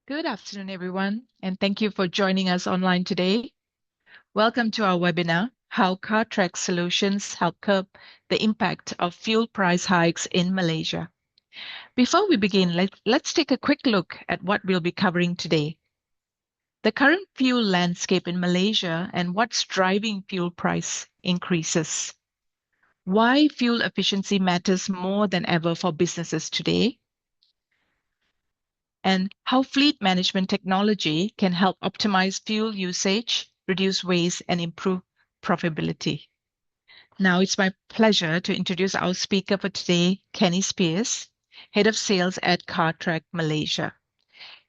Good afternoon, everyone, and thank you for joining us online today. Welcome to our webinar, How Cartrack Solutions Help Curb the Impact of Fuel Price Hikes in Malaysia. Before we begin, let's take a quick look at what we'll be covering today. The current fuel landscape in Malaysia and what's driving fuel price increases. Why fuel efficiency matters more than ever for businesses today, and how fleet management technology can help optimize fuel usage, reduce waste, and improve profitability. Now it's my pleasure to introduce our speaker for today, Kenny Spears, Head of Sales at Cartrack Malaysia.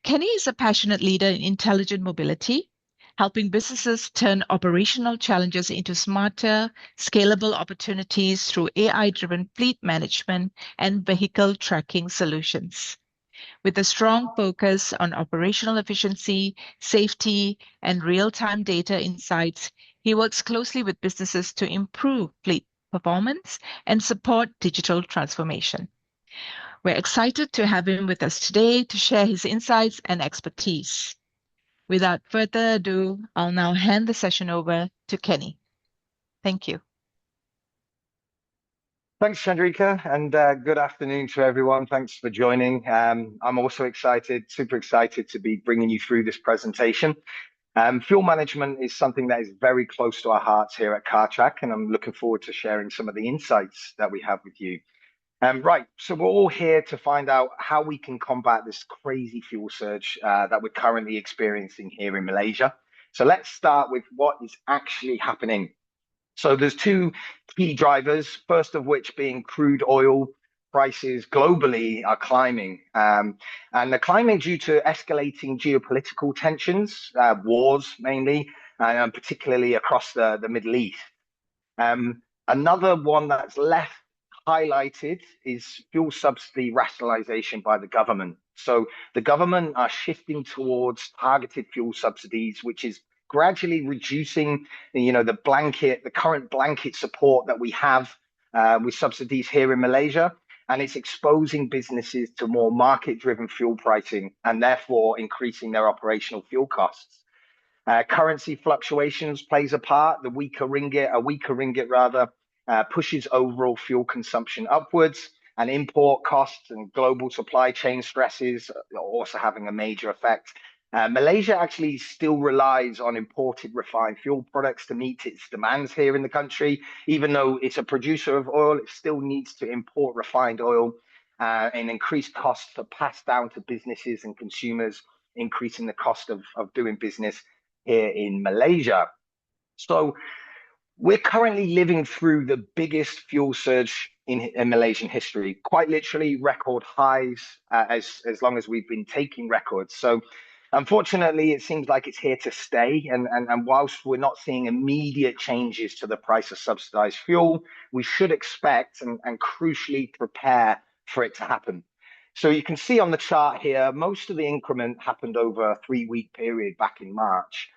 Kenny is a passionate leader in intelligent mobility, helping businesses turn operational challenges into smarter, scalable opportunities through AI-driven fleet management and vehicle tracking solutions. With a strong focus on operational efficiency, safety, and real-time data insights, he works closely with businesses to improve fleet performance and support digital transformation. We're excited to have him with us today to share his insights and expertise. Without further ado, I'll now hand the session over to Kenny. Thank you. Thanks, Chandrika, and good afternoon to everyone. Thanks for joining. I'm also super excited to be bringing you through this presentation. Fuel management is something that is very close to our hearts here at Cartrack, and I'm looking forward to sharing some of the insights that we have with you. Right, so we're all here to find out how we can combat this crazy fuel surge that we're currently experiencing here in Malaysia. So let's start with what is actually happening. So there's two key drivers, first of which being crude oil prices globally are climbing. And they're climbing due to escalating geopolitical tensions, wars mainly, and particularly across the Middle East. Another one that's left highlighted is fuel subsidy rationalization by the government. So the government are shifting towards targeted fuel subsidies, which is gradually reducing, the current blanket support that we have with subsidies here in Malaysia, and it's exposing businesses to more market-driven fuel pricing and therefore increasing their operational fuel costs. Currency fluctuations plays a part. A weaker ringgit rather, pushes overall fuel consumption upwards, and import costs and global supply chain stresses are also having a major effect. Malaysia actually still relies on imported refined fuel products to meet its demands here in the country. Even though it's a producer of oil, it still needs to import refined oil, and increased costs are passed down to businesses and consumers, increasing the cost of doing business here in Malaysia. So we're currently living through the biggest fuel surge in Malaysian history, quite literally record highs as long as we've been taking records. So unfortunately, it seems like it's here to stay. And whilst we're not seeing immediate changes to the price of subsidized fuel, we should expect and crucially prepare for it to happen. So you can see on the chart here, most of the increment happened over a 3-week period back in March.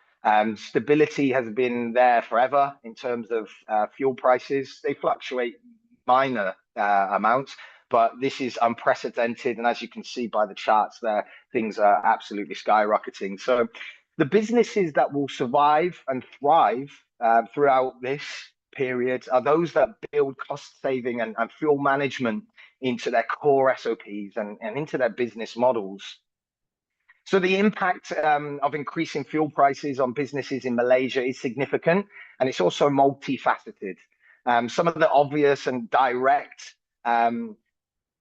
Stability has been there forever in terms of fuel prices. They fluctuate minor amounts, but this is unprecedented. And as you can see by the charts there, things are absolutely skyrocketing. So the businesses that will survive and thrive throughout this period are those that build cost saving and fuel management into their core SOPs and into their business models. So the impact of increasing fuel prices on businesses in Malaysia is significant, and it's also multifaceted. Some of the obvious and direct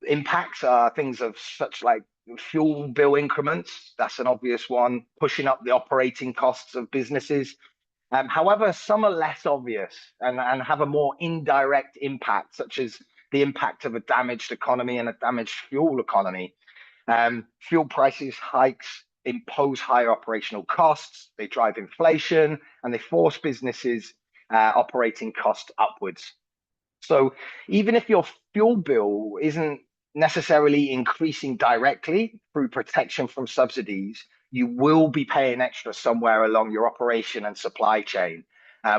impacts are things of such like fuel bill increments. That's an obvious one, pushing up the operating costs of businesses. However, some are less obvious and have a more indirect impact, such as the impact of a damaged economy and a damaged fuel economy. Fuel prices hikes impose higher operational costs, they drive inflation, and they force businesses operating costs upwards. So even if your fuel bill isn't necessarily increasing directly through protection from subsidies, you will be paying extra somewhere along your operation and supply chain.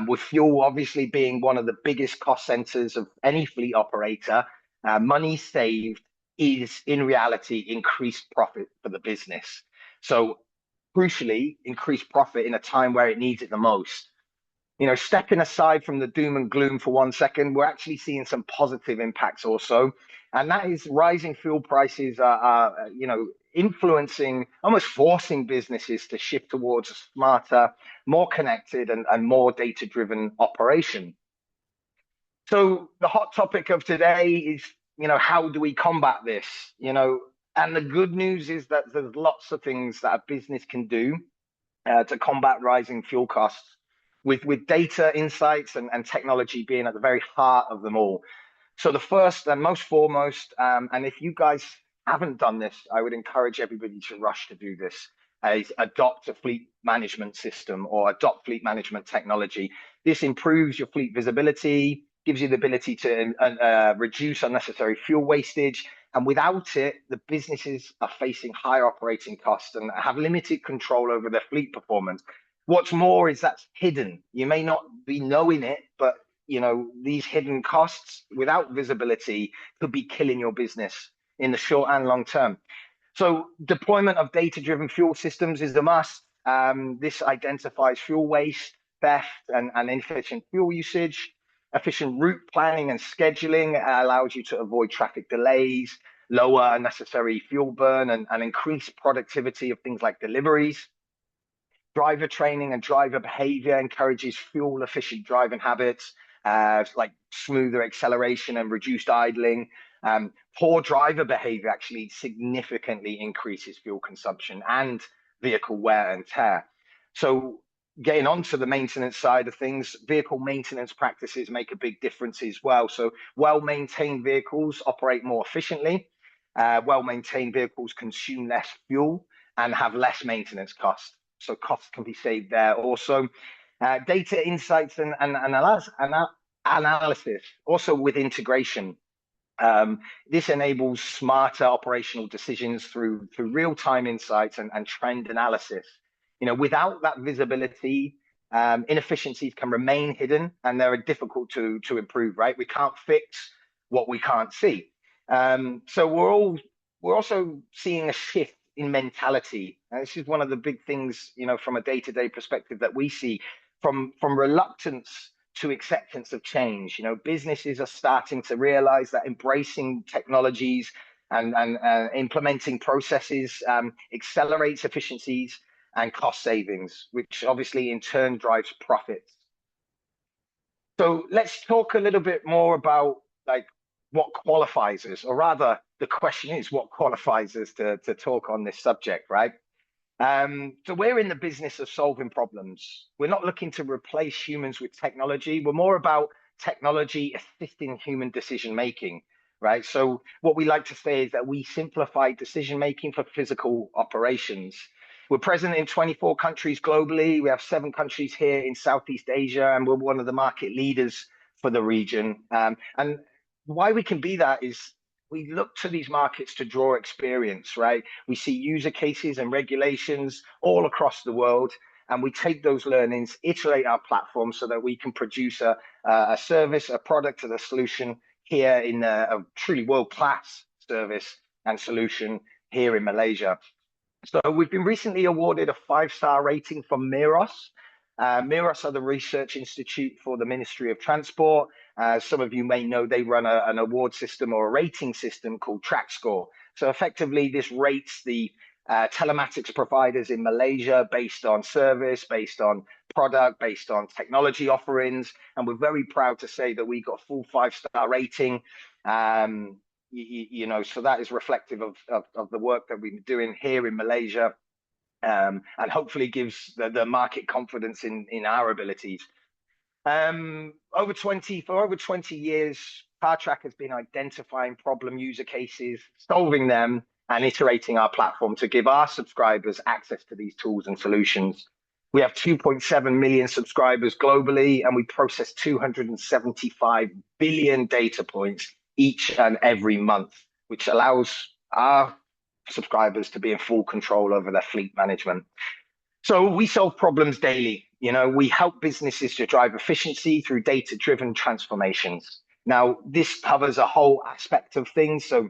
With fuel obviously being one of the biggest cost centers of any fleet operator, money saved is in reality increased profit for the business. So crucially, increase profit in a time where it needs it the most. Stepping aside from the doom and gloom for 1 second, we're actually seeing some positive impacts also. And that is rising fuel prices are influencing, almost forcing businesses to shift towards a smarter, more connected and more data-driven operation. So the hot topic of today is, how do we combat this? And the good news is that there's lots of things that a business can do to combat rising fuel costs, with data insights and technology being at the very heart of them all. So the first and most foremost, and if you guys haven't done this, I would encourage everybody to rush to do this, is adopt a fleet management system or adopt fleet management technology. This improves your fleet visibility, gives you the ability to reduce unnecessary fuel wastage. And without it, the businesses are facing higher operating costs and have limited control over their fleet performance. What's more is that's hidden. You may not be knowing it, but these hidden costs without visibility could be killing your business in the short and long term. So deployment of data-driven fuel systems is a must. This identifies fuel waste, theft, and inefficient fuel usage. Efficient route planning and scheduling allows you to avoid traffic delays, lower unnecessary fuel burn, and increase productivity of things like deliveries. Driver training and driver behavior encourages fuel efficient driving habits, like smoother acceleration and reduced idling. Poor driver behavior actually significantly increases fuel consumption and vehicle wear and tear. So getting onto the maintenance side of things, vehicle maintenance practices make a big difference as well. So well-maintained vehicles operate more efficiently. Well-maintained vehicles consume less fuel and have less maintenance costs. So costs can be saved there also. Data insights and analysis, also with integration. This enables smarter operational decisions through real-time insights and trend analysis. Without that visibility, inefficiencies can remain hidden and they're difficult to improve, right? We can't fix what we can't see. So we're also seeing a shift in mentality. And this is one of the big things, from a day-to-day perspective that we see, from reluctance to acceptance of change. Businesses are starting to realize that embracing technologies and implementing processes accelerates efficiencies and cost savings, which obviously in turn drives profits. So let's talk a little bit more about what qualifies us, or rather the question is, what qualifies us to talk on this subject, right? So we're in the business of solving problems. We're not looking to replace humans with technology. We're more about technology assisting human decision making, right? So what we like to say is that we simplify decision making for physical operations. We're present in 24 countries globally. We have 7 countries here in Southeast Asia, and we're one of the market leaders for the region. And why we can be that is we look to these markets to draw experience, right? We see user cases and regulations all across the world, and we take those learnings, iterate our platform so that we can produce a service, a product, and a solution here in a truly world-class service and solution here in Malaysia. So we've been recently awarded a 5-star rating from Miros. Miros are the research institute for the Ministry of Transport. Some of you may know they run an award system or a rating system called TrackScore. So effectively, this rates the telematics providers in Malaysia based on service, based on product, based on technology offerings. And we're very proud to say that we got a full 5-star rating. So that is reflective of the work that we've been doing here in Malaysia. And hopefully gives the market confidence in our abilities. For over 20 years, Cartrack has been identifying problem user cases, solving them, and iterating our platform to give our subscribers access to these tools and solutions. We have 2.7 million subscribers globally, and we process 275 billion data points each and every month, which allows our subscribers to be in full control over their fleet management. So we solve problems daily. We help businesses to drive efficiency through data-driven transformations. Now, this covers a whole aspect of things. So,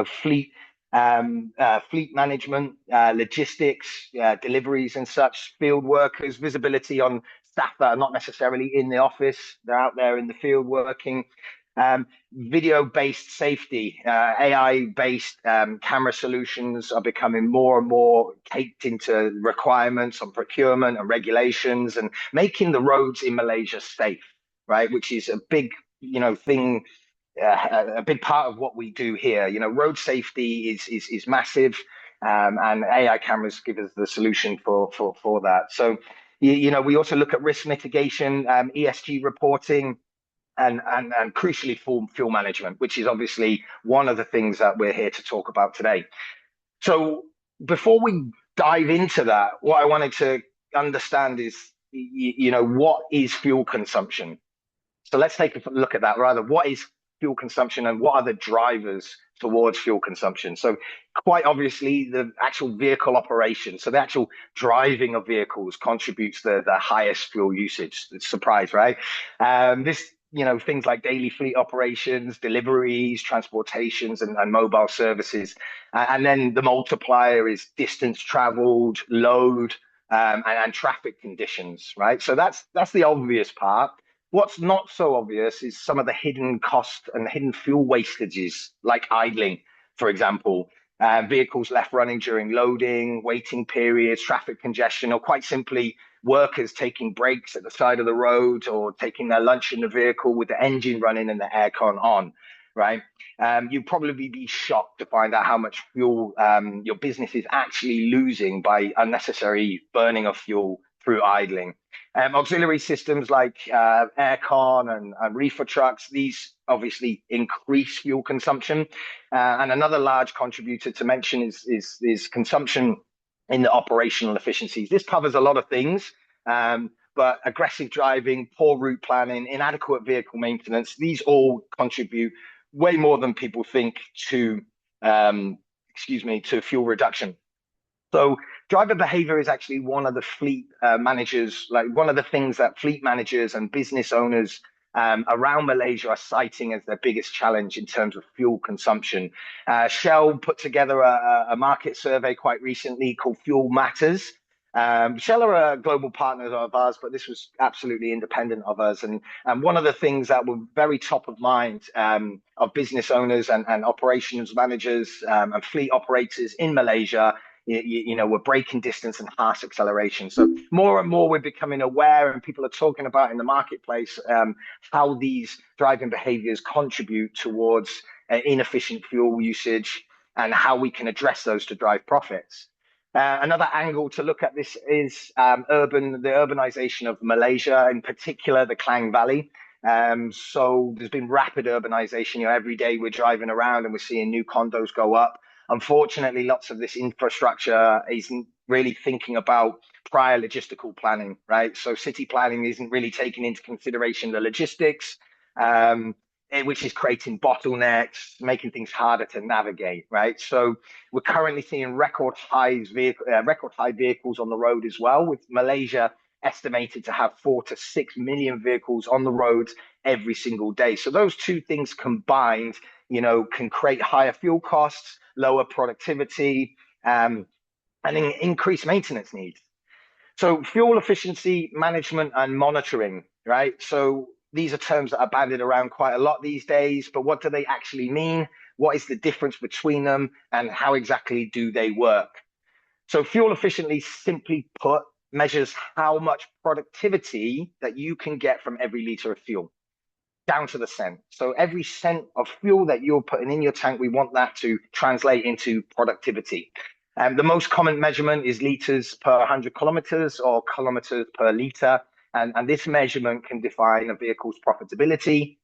fleet fleet management, logistics, deliveries and such, field workers, visibility on staff that are not necessarily in the office, they're out there in the field working. Video-based safety, AI-based camera solutions are becoming more and more caked into requirements on procurement and regulations and making the roads in Malaysia safe, right? Which is a big, thing, a big part of what we do here. Road safety is massive, and AI cameras give us the solution for that. So, we also look at risk mitigation, ESG reporting, and crucially fuel management, which is obviously one of the things that we're here to talk about today. So before we dive into that, what I wanted to understand is, what is fuel consumption? So let's take a look at that. Rather, what is fuel consumption and what are the drivers towards fuel consumption? So quite obviously, the actual vehicle operation, so the actual driving of vehicles contributes the highest fuel usage. It's a surprise, right? This, things like daily fleet operations, deliveries, transportations, and mobile services. And then the multiplier is distance traveled, load, and traffic conditions, right? So that's the obvious part. What's not so obvious is some of the hidden cost and hidden fuel wastages, like idling, for example, vehicles left running during loading, waiting periods, traffic congestion, or quite simply workers taking breaks at the side of the road or taking their lunch in the vehicle with the engine running and the aircon on, right? You'd probably be shocked to find out how much fuel your business is actually losing by unnecessary burning of fuel through idling. Auxiliary systems like aircon and reefer trucks, these obviously increase fuel consumption. And another large contributor to mention is consumption in the operational efficiencies. This covers a lot of things, but aggressive driving, poor route planning, inadequate vehicle maintenance, these all contribute way more than people think to, to fuel reduction. So driver behavior is actually one of the fleet managers, like one of the things that fleet managers and business owners around Malaysia are citing as their biggest challenge in terms of fuel consumption. Shell put together a market survey quite recently called Fuel Matters. Shell are a global partner of ours, but this was absolutely independent of us. And one of the things that were very top of mind of business owners and operations managers and fleet operators in Malaysia, we're braking distance and harsh acceleration. So more and more we're becoming aware, and people are talking about in the marketplace how these driving behaviors contribute towards inefficient fuel usage and how we can address those to drive profits. Another angle to look at this is the urbanization of Malaysia, in particular the Klang Valley. So there's been rapid urbanization. Every day we're driving around and we're seeing new condos go up. Unfortunately, lots of this infrastructure isn't really thinking about prior logistical planning, right? So city planning isn't really taking into consideration the logistics, which is creating bottlenecks, making things harder to navigate, right? So we're currently seeing record high vehicles on the road as well, with Malaysia estimated to have 4 to 6 million vehicles on the roads every single day. So those two things combined, can create higher fuel costs, lower productivity, and increase maintenance needs. So fuel efficiency management and monitoring, right? So these are terms that are bandied around quite a lot these days, but what do they actually mean? What is the difference between them, and how exactly do they work? So fuel efficiency, simply put, measures how much productivity that you can get from every liter of fuel, down to the cent. So every cent of fuel that you're putting in your tank, we want that to translate into productivity. The most common measurement is liters per 100 kilometers or kilometers per liter. And this measurement can define a vehicle's profitability,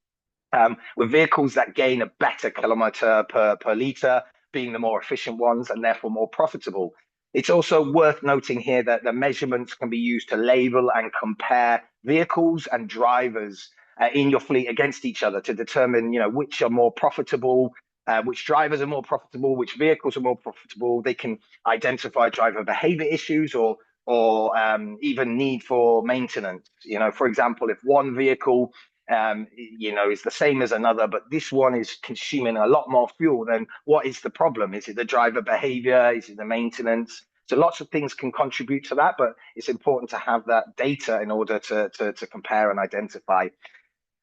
with vehicles that gain a better kilometer per liter being the more efficient ones and therefore more profitable. It's also worth noting here that the measurements can be used to label and compare vehicles and drivers in your fleet against each other to determine, which are more profitable, which drivers are more profitable, which vehicles are more profitable. They can identify driver behavior issues or even need for maintenance. For example, if one vehicle is the same as another, but this one is consuming a lot more fuel. Then what is the problem? Is it the driver behavior? Is it the maintenance? So lots of things can contribute to that, but it's important to have that data in order to compare and identify.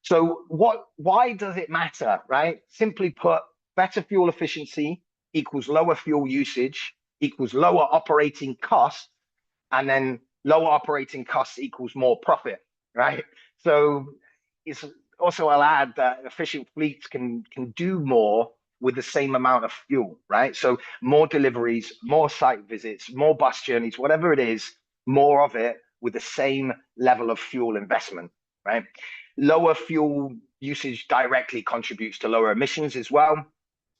So why does it matter, right? Simply put, better fuel efficiency equals lower fuel usage equals lower operating costs, and then lower operating costs equals more profit, right? So it's also, I'll add that efficient fleets can do more with the same amount of fuel, right? So more deliveries, more site visits, more bus journeys, whatever it is, more of it with the same level of fuel investment, right? Lower fuel usage directly contributes to lower emissions as well,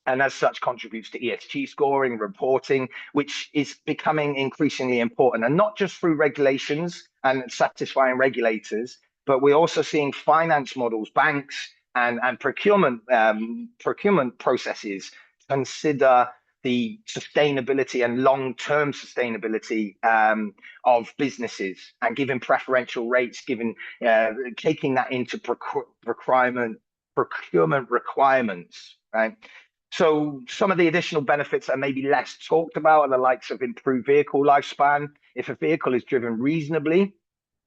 and as such contributes to ESG scoring, reporting, which is becoming increasingly important, and not just through regulations and satisfying regulators, but we're also seeing finance models, banks, and procurement processes consider the sustainability and long-term sustainability of businesses, and giving preferential rates, taking that into procurement requirements, right? So some of the additional benefits that may be less talked about are the likes of improved vehicle lifespan. If a vehicle is driven reasonably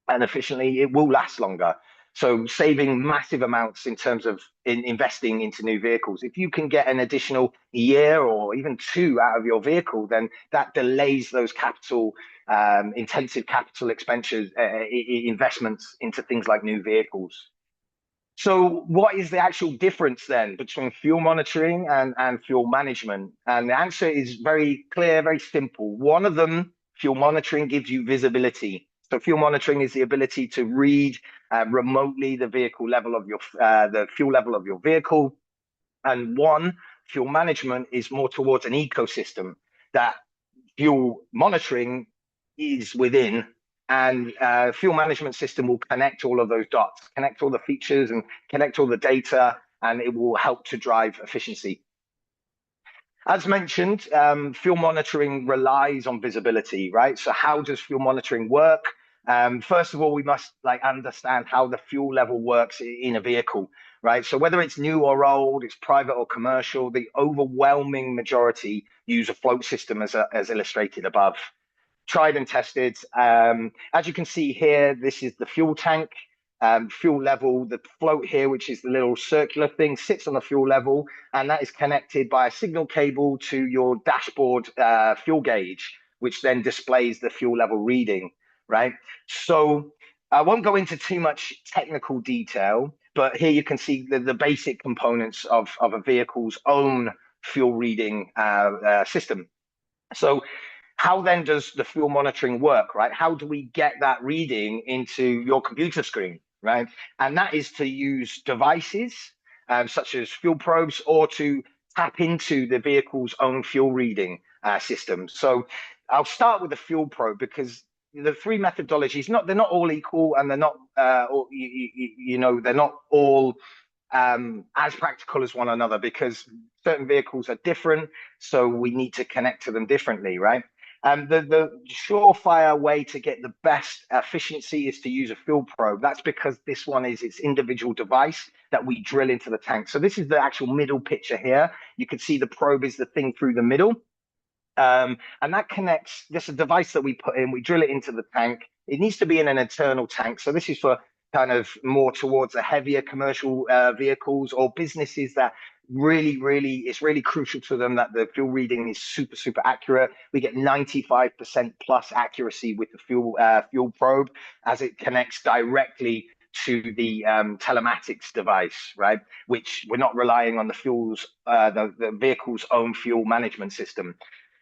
and efficiently, it will last longer. So saving massive amounts in terms of investing into new vehicles. If you can get an additional year or even 2 out of your vehicle, then that delays those intensive capital expenditures, investments into things like new vehicles. So what is the actual difference then between fuel monitoring and fuel management? And the answer is very clear, very simple. One of them, fuel monitoring, gives you visibility. So fuel monitoring is the ability to read remotely the vehicle level of the fuel level of your vehicle. And fuel management is more towards an ecosystem that fuel monitoring is within, and fuel management system will connect all of those dots, connect all the features and connect all the data, and it will help to drive efficiency. As mentioned, fuel monitoring relies on visibility, right? So how does fuel monitoring work? First of all, we must understand how the fuel level works in a vehicle, right? So whether it's new or old, it's private or commercial, the overwhelming majority use a float system as illustrated above. Tried and tested. As you can see here, this is the fuel tank, fuel level. The float here, which is the little circular thing, sits on the fuel level, and that is connected by a signal cable to your dashboard fuel gauge, which then displays the fuel level reading, right? So I won't go into too much technical detail, but here you can see the basic components of a vehicle's own fuel reading system. So how then does the fuel monitoring work, right? How do we get that reading into your computer screen, right? And that is to use devices such as fuel probes, or to tap into the vehicle's own fuel reading system. So I'll start with the fuel probe, because the 3 methodologies, they're not all equal, and they're not they're not all as practical as one another, because certain vehicles are different, so we need to connect to them differently, right? The surefire way to get the best efficiency is to use a fuel probe. That's because this one is its individual device that we drill into the tank. So this is the actual middle picture here. You can see the probe is the thing through the middle. And that connects, this is a device that we put in, we drill it into the tank. It needs to be in an internal tank. So this is for kind of more towards the heavier commercial vehicles, or businesses that it's really crucial to them that the fuel reading is super, super accurate. We get 95% plus accuracy with the fuel probe, as it connects directly to the telematics device, right? Which we're not relying on the vehicle's own fuel management system.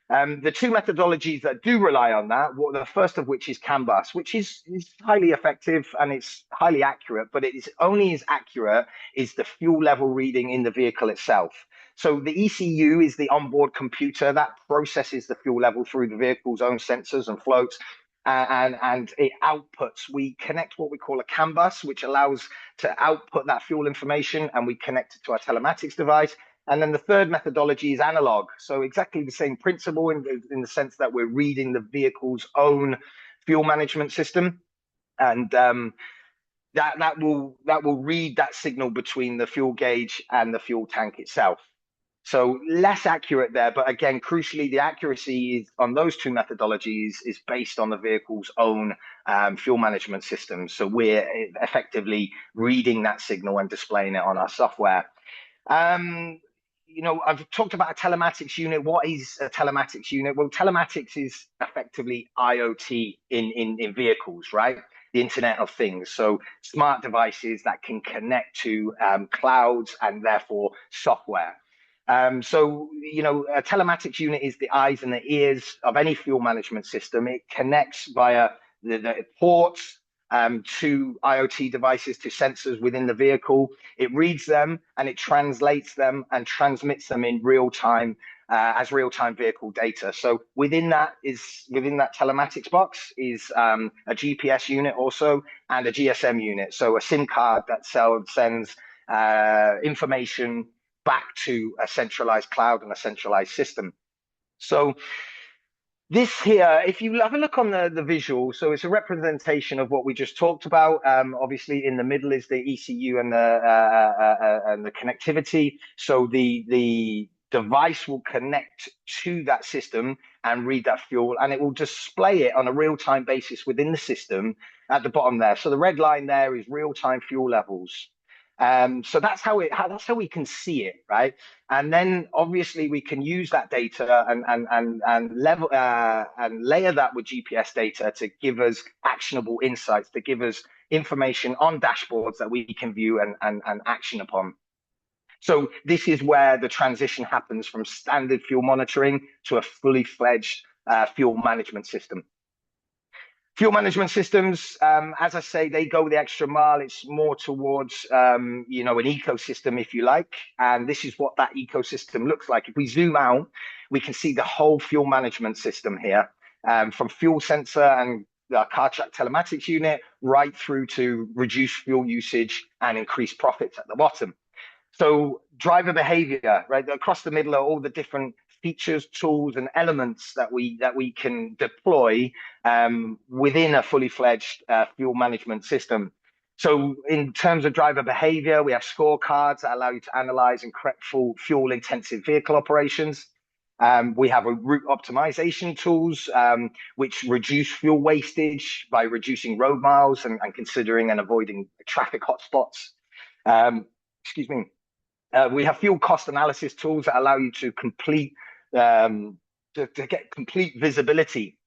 The 2 methodologies that do rely on that, the first of which is CAN bus, which is highly effective and it's highly accurate, but it is only as accurate as the fuel level reading in the vehicle itself. So the ECU is the onboard computer that processes the fuel level through the vehicle's own sensors and floats, and it outputs. We connect what we call a CAN bus, which allows to output that fuel information, and we connect it to our telematics device. And then the third methodology is analog. So exactly the same principle in the sense that we're reading the vehicle's own fuel management system. And that will read that signal between the fuel gauge and the fuel tank itself. So less accurate there, but again, crucially, the accuracy is, on those two methodologies is based on the vehicle's own fuel management system. So we're effectively reading that signal and displaying it on our software. I've talked about a telematics unit. What is a telematics unit? Well, telematics is effectively IoT in vehicles, right? The Internet of Things. So smart devices that can connect to clouds and therefore software. A telematics unit is the eyes and the ears of any fuel management system. It connects via the ports to IoT devices, to sensors within the vehicle. It reads them and it translates them and transmits them in real time as real-time vehicle data. So within that telematics box is a GPS unit also and a GSM unit. So a SIM card that sends information back to a centralized cloud and a centralized system. So this here, if you have a look on the visual, so it's a representation of what we just talked about. Obviously, in the middle is the ECU and the connectivity. So the device will connect to that system and read that fuel, and it will display it on a real-time basis within the system at the bottom there. So the red line there is real-time fuel levels. So that's how we can see it, right? And then obviously we can use that data and level and layer that with GPS data to give us actionable insights, to give us information on dashboards that we can view and action upon. So this is where the transition happens from standard fuel monitoring to a fully fledged fuel management system. Fuel management systems, as I say, they go the extra mile. It's more towards, an ecosystem, if you like. And this is what that ecosystem looks like. If we zoom out, we can see the whole fuel management system here, from fuel sensor and the Cartrack telematics unit right through to reduce fuel usage and increase profits at the bottom. So driver behavior, right? Across the middle are all the different features, tools, and elements that we can deploy within a fully fledged fuel management system. So in terms of driver behavior, we have scorecards that allow you to analyze and correct fuel intensive vehicle operations. We have a route optimization tools, which reduce fuel wastage by reducing road miles and considering and avoiding traffic hotspots. Excuse me. We have fuel cost analysis tools that allow you to get complete visibility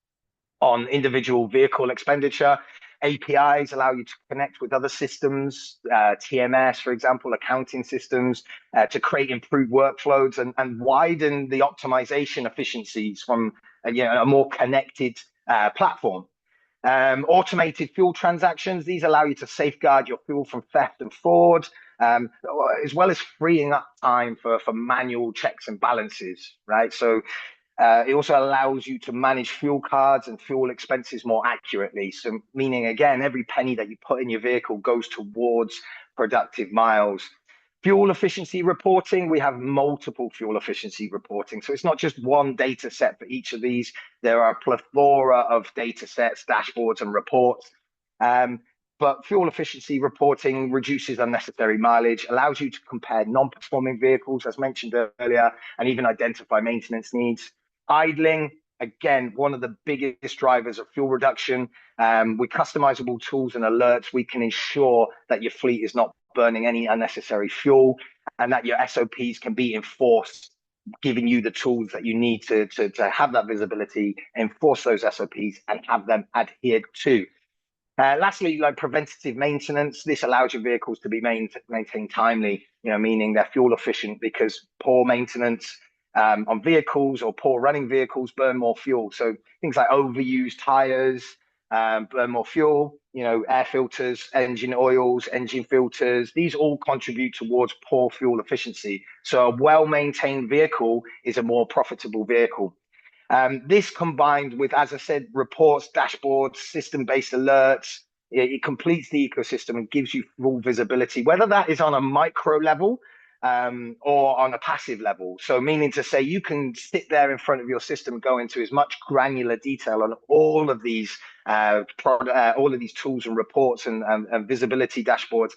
on individual vehicle expenditure. APIs allow you to connect with other systems, TMS, for example, accounting systems, to create improved workflows and widen the optimization efficiencies from a more connected platform. Automated fuel transactions, these allow you to safeguard your fuel from theft and fraud, as well as freeing up time for manual checks and balances, right? So it also allows you to manage fuel cards and fuel expenses more accurately. So meaning, again, every penny that you put in your vehicle goes towards productive miles. Fuel efficiency reporting, we have multiple fuel efficiency reporting. So it's not just one data set for each of these. There are a plethora of data sets, dashboards, and reports. But fuel efficiency reporting reduces unnecessary mileage, allows you to compare non-performing vehicles, as mentioned earlier, and even identify maintenance needs. Idling, again, one of the biggest drivers of fuel reduction. With customizable tools and alerts, we can ensure that your fleet is not burning any unnecessary fuel and that your SOPs can be enforced, giving you the tools that you need to have that visibility, enforce those SOPs and have them adhered to. Lastly, like preventative maintenance, this allows your vehicles to be maintained timely, meaning they're fuel efficient, because poor maintenance on vehicles or poor running vehicles burn more fuel. So things like overused tires burn more fuel, air filters, engine oils, engine filters, these all contribute towards poor fuel efficiency. So a well-maintained vehicle is a more profitable vehicle. This combined with, as I said, reports, dashboards, system-based alerts, it completes the ecosystem and gives you full visibility, whether that is on a micro level, or on a passive level. So meaning to say you can sit there in front of your system, go into as much granular detail on all of these all of these tools and reports and visibility dashboards.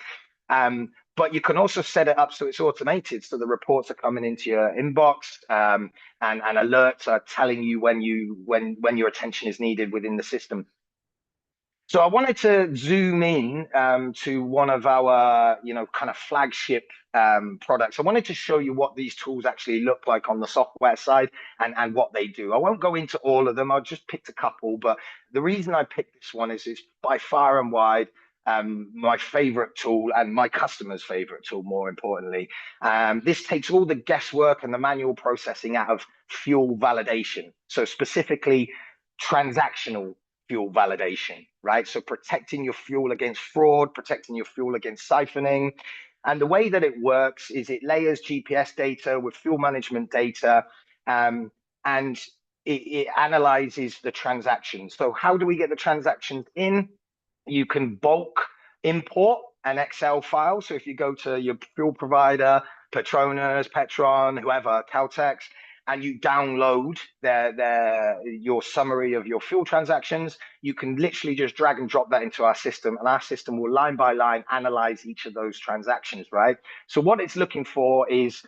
But you can also set it up so it's automated, so the reports are coming into your inbox, and alerts are telling you when your attention is needed within the system. So I wanted to zoom in to one of our, kind of flagship products. I wanted to show you what these tools actually look like on the software side and what they do. I won't go into all of them. I just picked a couple, but the reason I picked this one is it's by far and wide my favorite tool and my customer's favorite tool, more importantly. This takes all the guesswork and the manual processing out of fuel validation. So specifically transactional fuel validation, right? So protecting your fuel against fraud, protecting your fuel against siphoning. And the way that it works is it layers GPS data with fuel management data, and it analyzes the transactions. So how do we get the transactions in? You can bulk import an Excel file. So if you go to your fuel provider, Petronas, Petron, whoever, Caltex, and you download your summary of your fuel transactions, you can literally just drag and drop that into our system, and our system will line by line analyze each of those transactions, right? So what it's looking for is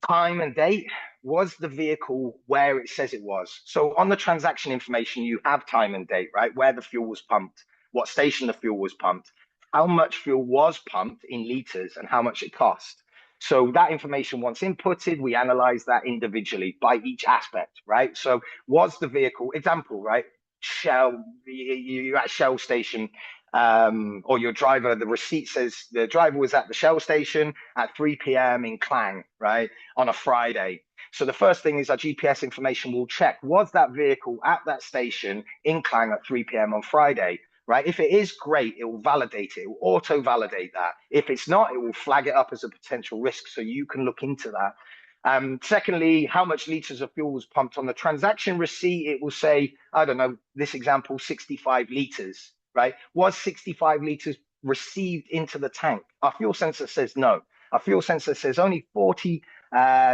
time and date. Was the vehicle where it says it was? So on the transaction information, you have time and date, right? Where the fuel was pumped, what station the fuel was pumped, how much fuel was pumped in liters, and how much it cost. So that information, once inputted, we analyze that individually by each aspect, right? So was the vehicle, example, right? Shell, you're at Shell station, or your driver, the receipt says the driver was at the Shell station at 3 p.m. in Klang, right, on a Friday. So the first thing is our GPS information will check, was that vehicle at that station in Klang at 3 p.m. on Friday? Right? If it is, great, it will validate it. It will auto-validate that. If it's not, it will flag it up as a potential risk, so you can look into that. Secondly, how much liters of fuel was pumped on the transaction receipt? It will say, I don't know, this example, 65 liters, right? Was 65 liters received into the tank? Our fuel sensor says no. Our fuel sensor says only 40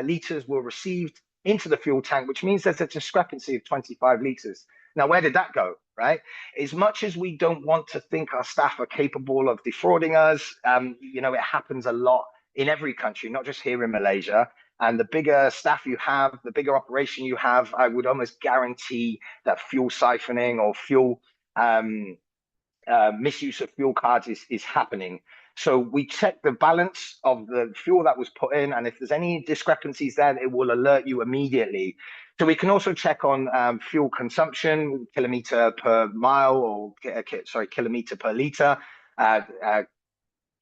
liters were received into the fuel tank, which means there's a discrepancy of 25 liters. Now, where did that go, right? As much as we don't want to think our staff are capable of defrauding us, it happens a lot in every country, not just here in Malaysia. And the bigger staff you have, the bigger operation you have, I would almost guarantee that fuel siphoning or fuel misuse of fuel cards is happening. So we check the balance of the fuel that was put in, and if there's any discrepancies there, it will alert you immediately. So we can also check on fuel consumption, kilometer per mile, or kilometer per liter,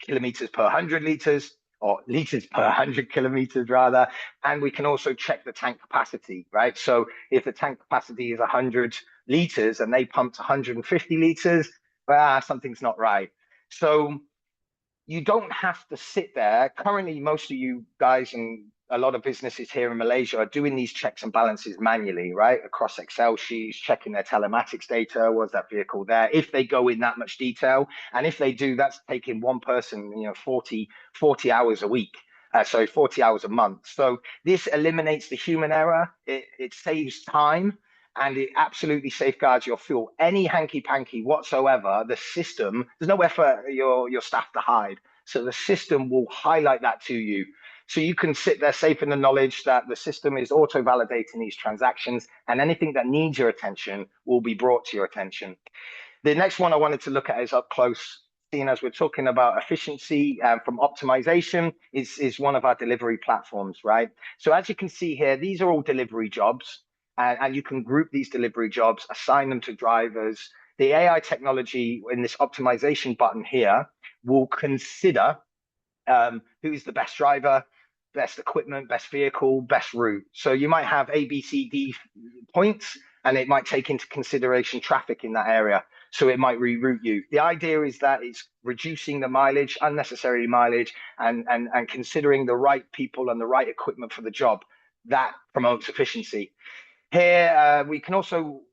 kilometers per 100 liters, or liters per 100 kilometers rather. And we can also check the tank capacity, right? So if the tank capacity is 100 liters and they pumped 150 liters, something's not right. So you don't have to sit there. Currently, most of you guys and a lot of businesses here in Malaysia are doing these checks and balances manually, right? Across Excel sheets, checking their telematics data. Was that vehicle there? If they go in that much detail, and if they do, that's taking one person, 40 hours a week. 40 hours a month. So this eliminates the human error. It saves time, and it absolutely safeguards your fuel. Any hanky-panky whatsoever, the system, there's nowhere for your staff to hide. So the system will highlight that to you. So you can sit there safe in the knowledge that the system is auto-validating these transactions, and anything that needs your attention will be brought to your attention. The next one I wanted to look at is up close. Seeing as we're talking about efficiency from optimization is one of our delivery platforms, right? So as you can see here, these are all delivery jobs. And you can group these delivery jobs, assign them to drivers. The AI technology in this optimization button here will consider who's the best driver, best equipment, best vehicle, best route. So you might have A, B, C, D points, and it might take into consideration traffic in that area. So it might reroute you. The idea is that it's reducing the mileage, unnecessary mileage, and considering the right people and the right equipment for the job. That promotes efficiency. Here, we can also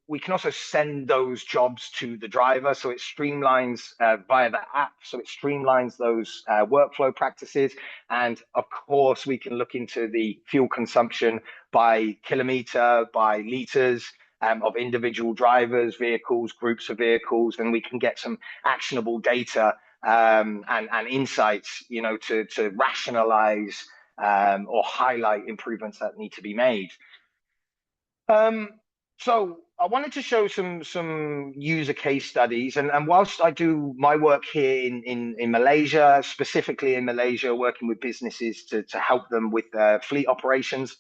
send those jobs to the driver, so it streamlines via the app. So it streamlines those workflow practices, and of course, we can look into the fuel consumption by kilometer, by liters. Of individual drivers, vehicles, groups of vehicles, and we can get some actionable data and insights, to rationalize or highlight improvements that need to be made. So I wanted to show some user case studies, and whilst I do my work here in Malaysia, specifically in Malaysia, working with businesses to help them with their fleet operations,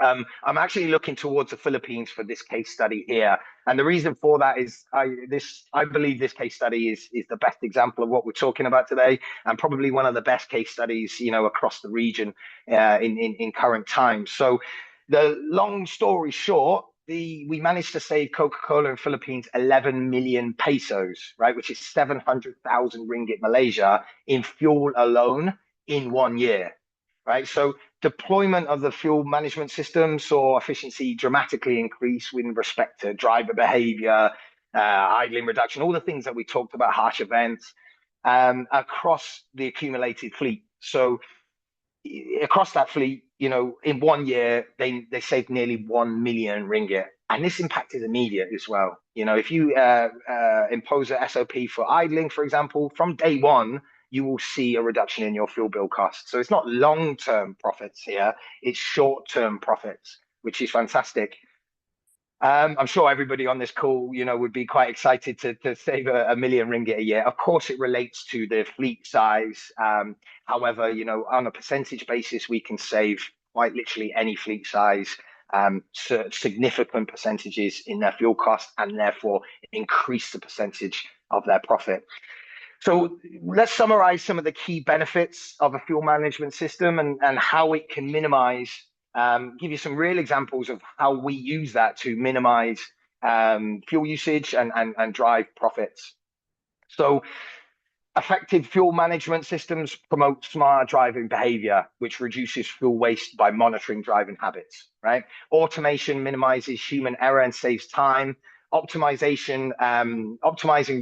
I'm actually looking towards the Philippines for this case study here. And the reason for that is I believe this case study is the best example of what we're talking about today, and probably one of the best case studies, across the region in current times. So the long story short, we managed to save Coca-Cola in Philippines 11 million pesos, right, which is 700,000 ringgit Malaysia in fuel alone in 1 year, right? So deployment of the fuel management system saw efficiency dramatically increase with respect to driver behavior, idling reduction, all the things that we talked about, harsh events, across the accumulated fleet. So across that fleet, in 1 year, they saved nearly 1 million ringgit. And this impact is immediate as well. If you impose a SOP for idling, for example, from day one, you will see a reduction in your fuel bill costs. So it's not long-term profits here, it's short-term profits, which is fantastic. I'm sure everybody on this call, would be quite excited to save a million ringgit a year. Of course, it relates to the fleet size. However, on a percentage basis, we can save quite literally any fleet size, significant percentages in their fuel cost, and therefore increase the percentage of their profit. So let's summarize some of the key benefits of a fuel management system and how it can minimize, give you some real examples of how we use that to minimize fuel usage and drive profits. So effective fuel management systems promote smart driving behavior, which reduces fuel waste by monitoring driving habits, right? Automation minimizes human error and saves time. Optimizing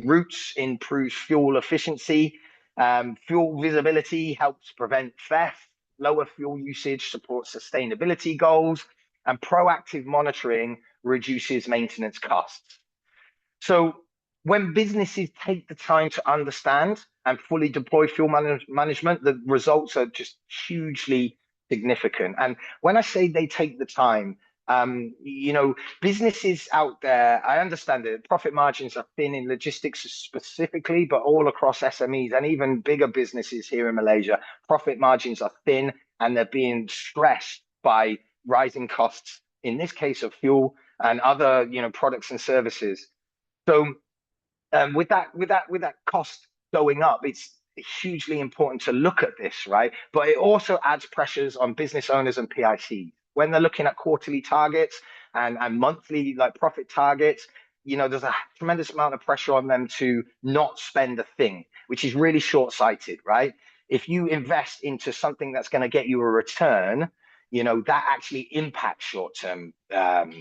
routes improves fuel efficiency. Fuel visibility helps prevent theft. Lower fuel usage supports sustainability goals, and proactive monitoring reduces maintenance costs. So when businesses take the time to understand and fully deploy fuel management, the results are just hugely significant. And when I say they take the time, businesses out there, I understand that profit margins are thin in logistics specifically, but all across SMEs and even bigger businesses here in Malaysia, profit margins are thin and they're being stressed by rising costs, in this case of fuel and other, products and services. So with that cost going up, it's hugely important to look at this, right? But it also adds pressures on business owners and PICs when they're looking at quarterly targets and monthly profit targets. There's a tremendous amount of pressure on them to not spend a thing, which is really short-sighted, right? If you invest into something that's going to get you a return, that actually impacts short-term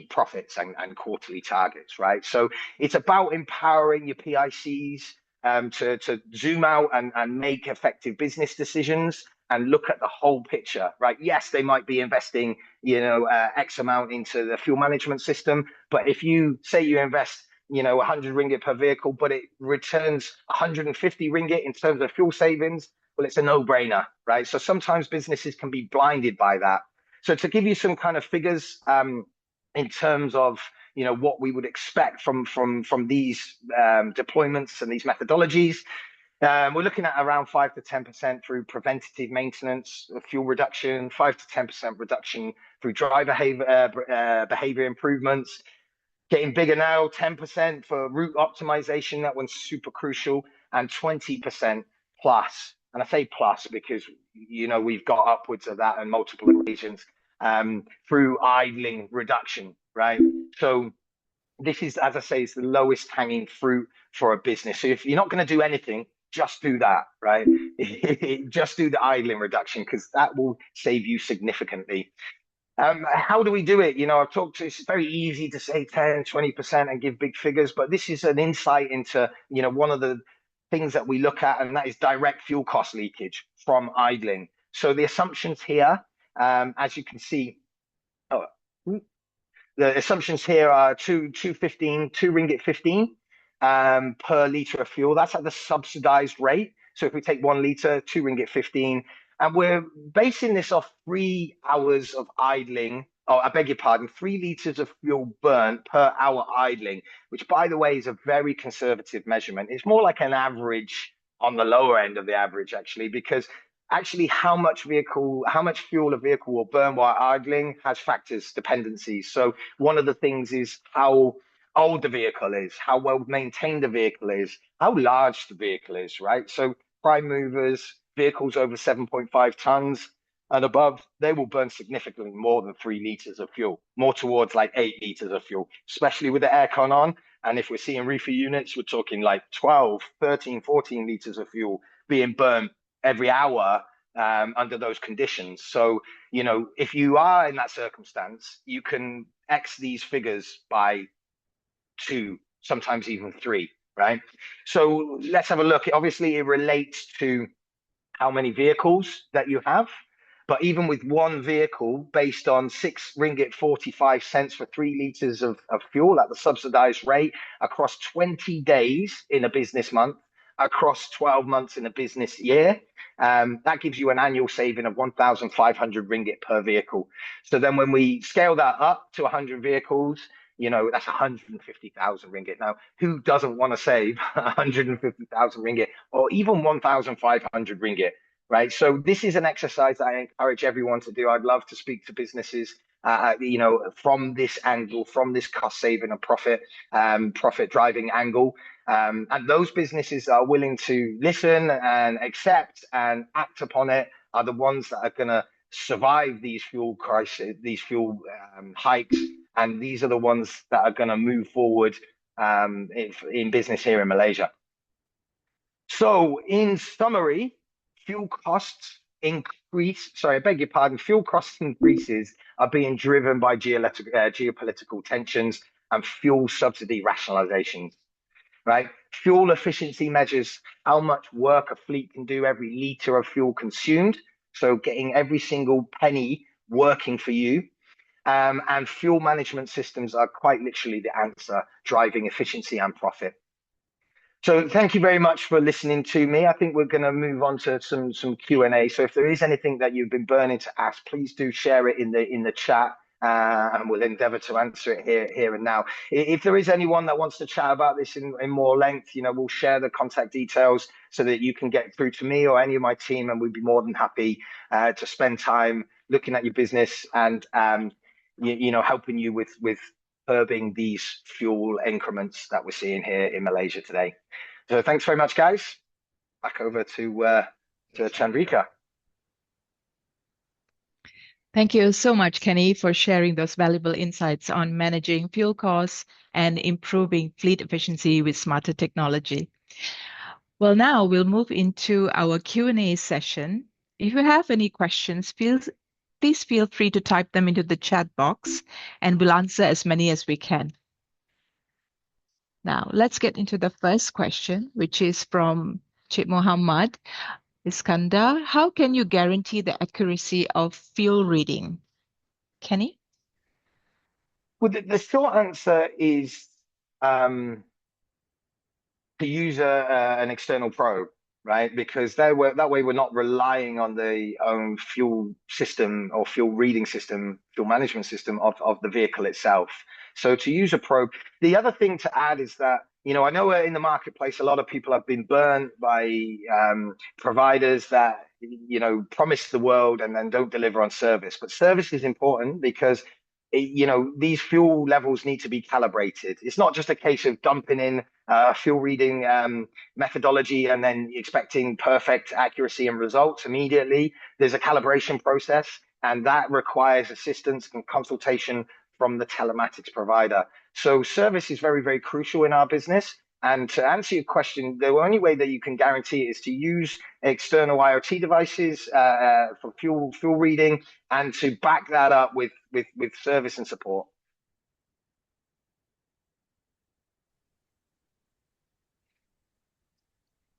profits and quarterly targets, right? So it's about empowering your PICs to zoom out and make effective business decisions and look at the whole picture, right? Yes, they might be investing, X amount into the fuel management system, but if you say you invest, 100 ringgit per vehicle, but it returns 150 ringgit in terms of fuel savings, well, it's a no-brainer, right? So sometimes businesses can be blinded by that. So to give you some kind of figures in terms of what we would expect from these deployments and these methodologies, we're looking at around 5 to 10% through preventative maintenance, fuel reduction, 5 to 10% reduction through driver behavior improvements. Getting bigger now, 10% for route optimization. That one's super crucial, and 20% plus. And I say plus because, we've got upwards of that on multiple occasions through idling reduction, right? So this is, as I say, it's the lowest hanging fruit for a business. So if you're not going to do anything, just do that, right? Just do the idling reduction because that will save you significantly. How do we do it? I've talked to, it's very easy to say 10, 20% and give big figures, but this is an insight into, one of the things that we look at, and that is direct fuel cost leakage from idling. So the assumptions here, as you can see, oh, the assumptions here are 2.15, 2 ringgit 15 per litre of fuel. That's at the subsidized rate. So if we take 1 litre, 2 ringgit 15, and we're basing this off 3 hours of idling. Oh, I beg your pardon, 3 litres of fuel burnt per hour idling, which, by the way, is a very conservative measurement. It's more like an average on the lower end of the average, actually, because actually how much fuel a vehicle will burn while idling has factors, dependencies. So one of the things is how old the vehicle is, how well maintained the vehicle is, how large the vehicle is, right? So prime movers, vehicles over 7.5 tons and above, they will burn significantly more than 3 litres of fuel, more towards like 8 litres of fuel, especially with the aircon on. And if we're seeing reefer units, we're talking like 12, 13, 14 litres of fuel being burned every hour under those conditions. So, if you are in that circumstance, you can X these figures by 2, sometimes even 3, right? So let's have a look. Obviously, it relates to how many vehicles that you have. But even with one vehicle, based on 6 ringgit 45 cents for 3 litres of fuel at the subsidized rate across 20 days in a business month, across 12 months in a business year, that gives you an annual saving of 1,500 ringgit per vehicle. So then when we scale that up to 100 vehicles, that's 150,000 ringgit. Now, who doesn't want to save 150,000 ringgit or even 1,500 ringgit, right? So this is an exercise that I encourage everyone to do. I'd love to speak to businesses, from this angle, from this cost saving and profit driving angle. And those businesses that are willing to listen and accept and act upon it are the ones that are going to survive these fuel crises, these fuel hikes, and these are the ones that are going to move forward in business here in Malaysia. So, in summary, fuel costs increase. Sorry, I beg your pardon. Fuel cost increases are being driven by geopolitical tensions and fuel subsidy rationalizations. Right? Fuel efficiency measures how much work a fleet can do every litre of fuel consumed. So getting every single penny working for you. And fuel management systems are quite literally the answer, driving efficiency and profit. So thank you very much for listening to me. I think we're going to move on to some Q&A. So if there is anything that you've been burning to ask, please do share it in the chat. And we'll endeavour to answer it here and now. If there is anyone that wants to chat about this in more length, we'll share the contact details so that you can get through to me or any of my team, and we'd be more than happy to spend time looking at your business and helping you with curbing these fuel increments that we're seeing here in Malaysia today. So thanks very much, guys. Back over to Chandrika. Thank you so much, Kenny, for sharing those valuable insights on managing fuel costs and improving fleet efficiency with smarter technology. Well, now we'll move into our Q&A session. If you have any questions, please feel free to type them into the chat box, and we'll answer as many as we can. Now, let's get into the first question, which is from Cik Muhammad Iskandar. How can you guarantee the accuracy of fuel reading? Kenny? Well, the short answer is to use an external probe, right? Because that way we're not relying on the own fuel system or fuel reading system, fuel management system of the vehicle itself. So to use a probe. The other thing to add is that, I know in the marketplace, a lot of people have been burned by providers that, promise the world and then don't deliver on service. But service is important because, these fuel levels need to be calibrated. It's not just a case of dumping in fuel reading methodology and then expecting perfect accuracy and results immediately. There's a calibration process, and that requires assistance and consultation from the telematics provider. So service is very, very crucial in our business. And to answer your question, the only way that you can guarantee it is to use external IoT devices for fuel reading, and to back that up with service and support.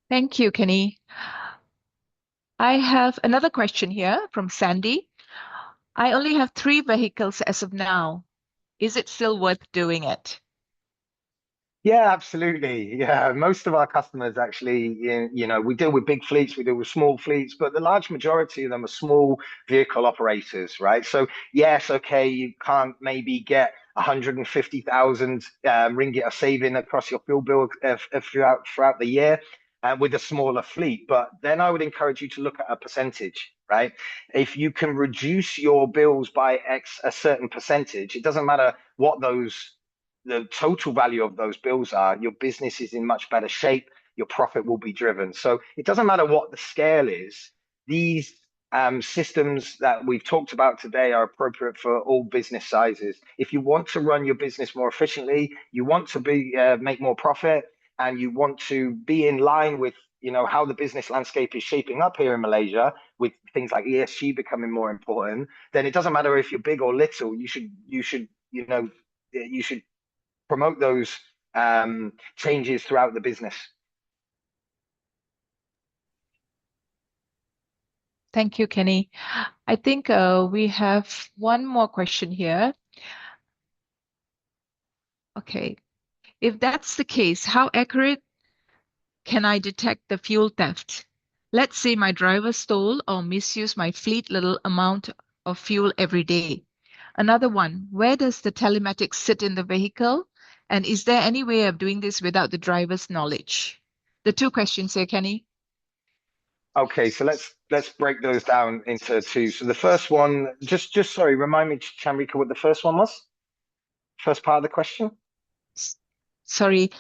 Thank you, Kenny. I have another question here from Sandy. I only have 3 vehicles as of now. Is it still worth doing it? Yeah, absolutely. Yeah, most of our customers actually, we deal with big fleets, we deal with small fleets, but the large majority of them are small vehicle operators, right? So yes, okay, you can't maybe get 150,000 ringgit of saving across your fuel bill throughout the year with a smaller fleet, but then I would encourage you to look at a percentage, right? If you can reduce your bills by a certain percentage, it doesn't matter what the total value of those bills are, your business is in much better shape, your profit will be driven. So it doesn't matter what the scale is. These systems that we've talked about today are appropriate for all business sizes. If you want to run your business more efficiently, you want to make more profit, and you want to be in line with how the business landscape is shaping up here in Malaysia, with things like ESG becoming more important, then it doesn't matter if you're big or little. You should promote those changes throughout the business. Thank you, Kenny. I think we have one more question here. Okay. If that's the case, how accurate can I detect the fuel theft? Let's say my driver stole or misused my fleet little amount of fuel every day. Another one, where does the telematics sit in the vehicle? And is there any way of doing this without the driver's knowledge? The 2 questions here, Kenny. Okay, so let's break those down into two. So the first one, just sorry, remind me, Chamrika, what the first one was? First part of the question? Sorry,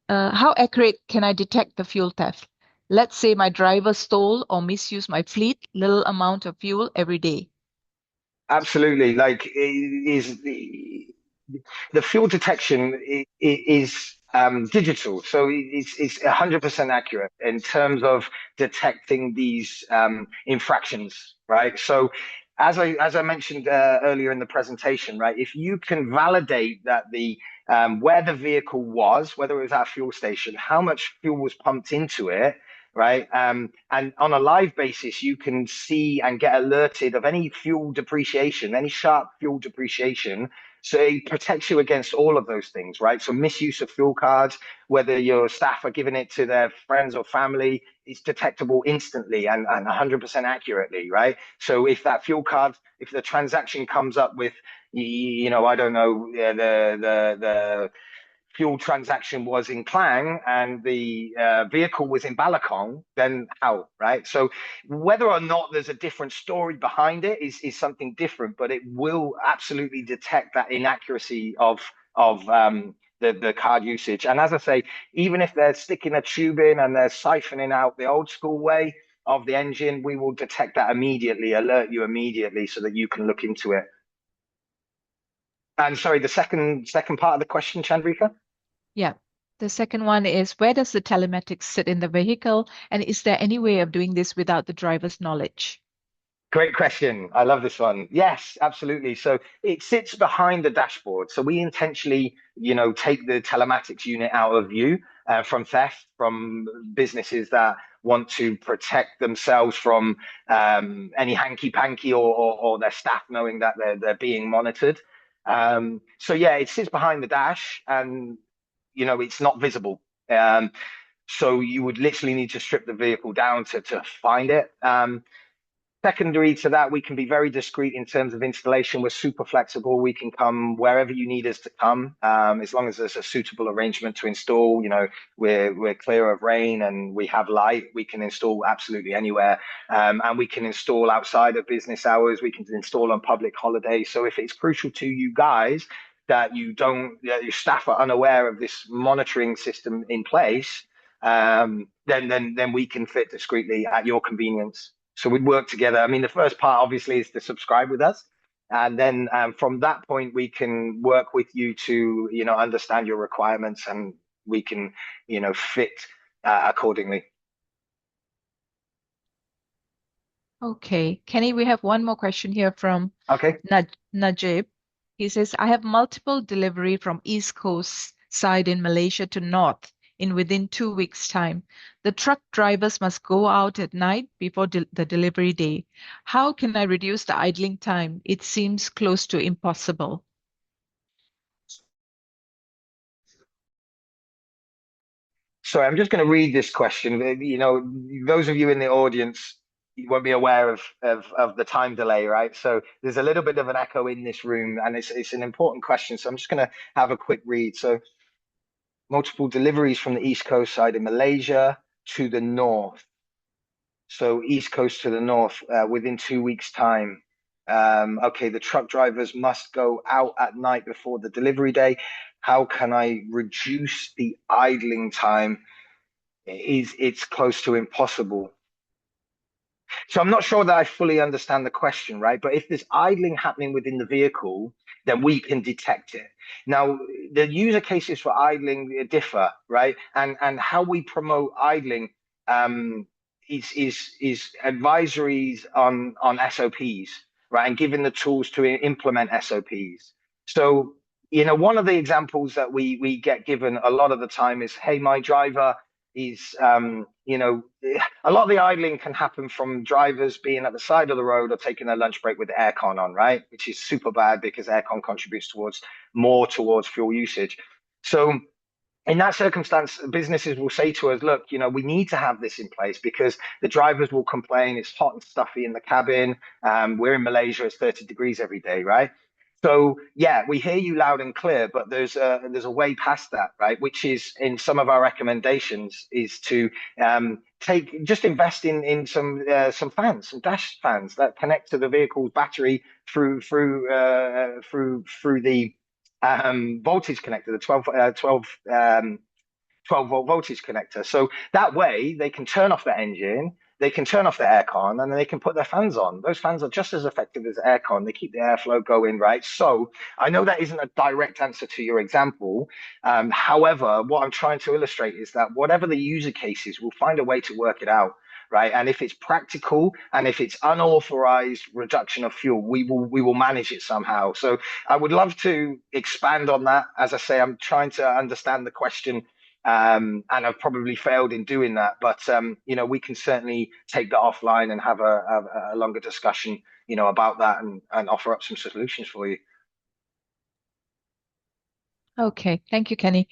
how accurate can I detect the fuel theft? Let's say my driver stole or misused my fleet little amount of fuel every day. Absolutely. Like, is the fuel detection is digital, so it's 100% accurate in terms of detecting these infractions, right? So as I mentioned earlier in the presentation, right, if you can validate that the where the vehicle was, whether it was at a fuel station, how much fuel was pumped into it, right? And on a live basis, you can see and get alerted of any fuel depreciation, any sharp fuel depreciation. So it protects you against all of those things, right? So misuse of fuel cards, whether your staff are giving it to their friends or family, it's detectable instantly and 100% accurately, right? So if that fuel card, if the transaction comes up with, I don't know, the fuel transaction was in Klang and the vehicle was in Balakong, then how, right? So whether or not there's a different story behind it is something different, but it will absolutely detect that inaccuracy of the card usage. And as I say, even if they're sticking a tube in and they're siphoning out the old school way of the engine, we will detect that immediately, alert you immediately so that you can look into it. And sorry, the second part of the question, Chandrika? Yeah. The second one is, where does the telematics sit in the vehicle? And is there any way of doing this without the driver's knowledge? Great question. I love this one. Yes, absolutely. So it sits behind the dashboard. So we intentionally, take the telematics unit out of view from theft, from businesses that want to protect themselves from any hanky panky or their staff knowing that they're being monitored. So yeah, it sits behind the dash, and it's not visible. So you would literally need to strip the vehicle down to find it. Secondary to that, we can be very discreet in terms of installation. We're super flexible. We can come wherever you need us to come, as long as there's a suitable arrangement to install. We're clear of rain and we have light. We can install absolutely anywhere, and we can install outside of business hours. We can install on public holidays. So if it's crucial to you guys that your staff are unaware of this monitoring system in place, then we can fit discreetly at your convenience. So we'd work together. I mean, the first part obviously is to subscribe with us. And then from that point, we can work with you to, understand your requirements, and fit accordingly. Okay, Kenny, we have one more question here from Okay. Najib. He says, I have multiple delivery from East Coast side in Malaysia to North in within 2 weeks' time. The truck drivers must go out at night before the delivery day. How can I reduce the idling time? It seems close to impossible. Sorry, I'm just going to read this question. Those of you in the audience, you won't be aware of the time delay, right? So there's a little bit of an echo in this room, and it's an important question. So I'm just going to have a quick read. So multiple deliveries from the East Coast side in Malaysia to the north. So East Coast to the north within 2 weeks' time. Okay, the truck drivers must go out at night before the delivery day. How can I reduce the idling time? It's close to impossible. So I'm not sure that I fully understand the question, right? But if there's idling happening within the vehicle, then we can detect it. Now, the user cases for idling differ, right? And how we promote idling is advisories on SOPs, right? And giving the tools to implement SOPs. So, one of the examples that we get given a lot of the time is, hey, my driver is a lot of the idling can happen from drivers being at the side of the road or taking their lunch break with the aircon on, right? Which is super bad because aircon contributes towards fuel usage. So in that circumstance, businesses will say to us, look, we need to have this in place because the drivers will complain it's hot and stuffy in the cabin. We're in Malaysia, it's 30 degrees every day, right? So yeah, we hear you loud and clear, but there's a way past that, right? Which is in some of our recommendations is to invest in some fans, some dash fans that connect to the vehicle's battery through the voltage connector, the 12-volt voltage connector. So that way they can turn off the engine, they can turn off the aircon, and then they can put their fans on. Those fans are just as effective as aircon. They keep the airflow going, right? So I know that isn't a direct answer to your example. However, what I'm trying to illustrate is that whatever the user case is, we'll find a way to work it out. Right. And if it's practical and if it's unauthorized reduction of fuel, we will manage it somehow. So I would love to expand on that. As I say, I'm trying to understand the question, and I've probably failed in doing that. But we can certainly take that offline and have a longer discussion, about that and offer up some solutions for you. Okay, thank you, Kenny.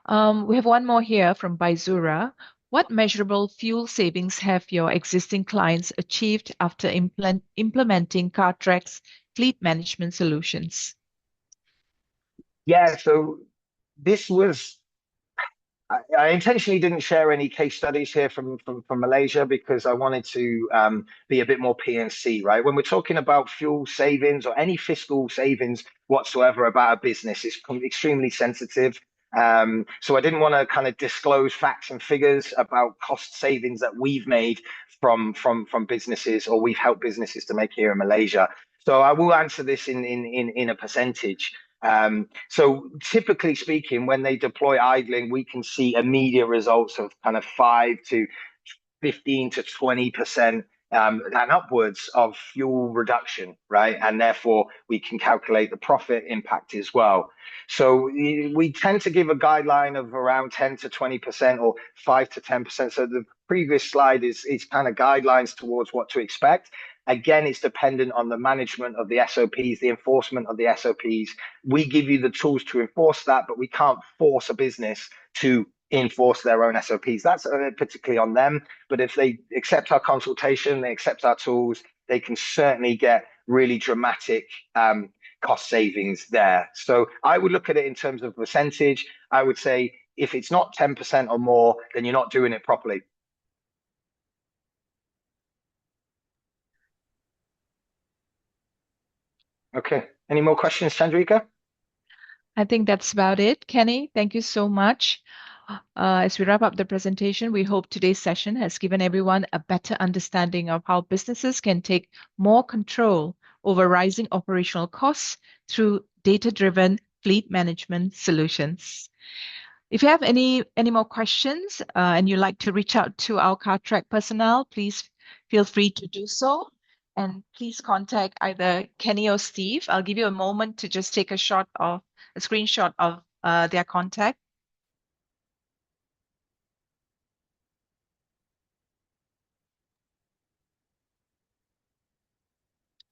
We have one more here from Baizura. What measurable fuel savings have your existing clients achieved after implementing Cartrack's fleet management solutions? Yeah, so this was I intentionally didn't share any case studies here from Malaysia because I wanted to be a bit more PNC, right? When we're talking about fuel savings or any fiscal savings whatsoever about a business, it's extremely sensitive. So I didn't want to kind of disclose facts and figures about cost savings that we've made from businesses or we've helped businesses to make here in Malaysia. So I will answer this in a percentage. So typically speaking, when they deploy idling, we can see immediate results of kind of 5 to 15 to 20% and upwards of fuel reduction, right? And therefore we can calculate the profit impact as well. So we tend to give a guideline of around 10 to 20% or 5 to 10%. So the previous slide is kind of guidelines towards what to expect. Again, it's dependent on the management of the SOPs, the enforcement of the SOPs. We give you the tools to enforce that, but we can't force a business to enforce their own SOPs. That's particularly on them. But if they accept our consultation, they accept our tools, they can certainly get really dramatic cost savings there. So I would look at it in terms of percentage. I would say if it's not 10% or more, then you're not doing it properly. Okay. Any more questions, Chandrika? I think that's about it, Kenny. Thank you so much. As we wrap up the presentation, we hope today's session has given everyone a better understanding of how businesses can take more control over rising operational costs through data-driven fleet management solutions. If you have any more questions and you'd like to reach out to our Cartrack personnel, please feel free to do so. And please contact either Kenny or Steve. I'll give you a moment to just take a screenshot of their contact.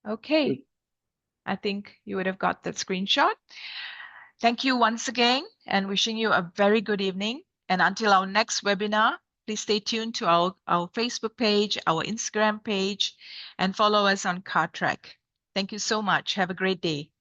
Okay, I think you would have got that screenshot. Thank you once again and wishing you a very good evening. And until our next webinar, please stay tuned to our Facebook page, our Instagram page, and follow us on Cartrack. Thank you so much. Have a great day.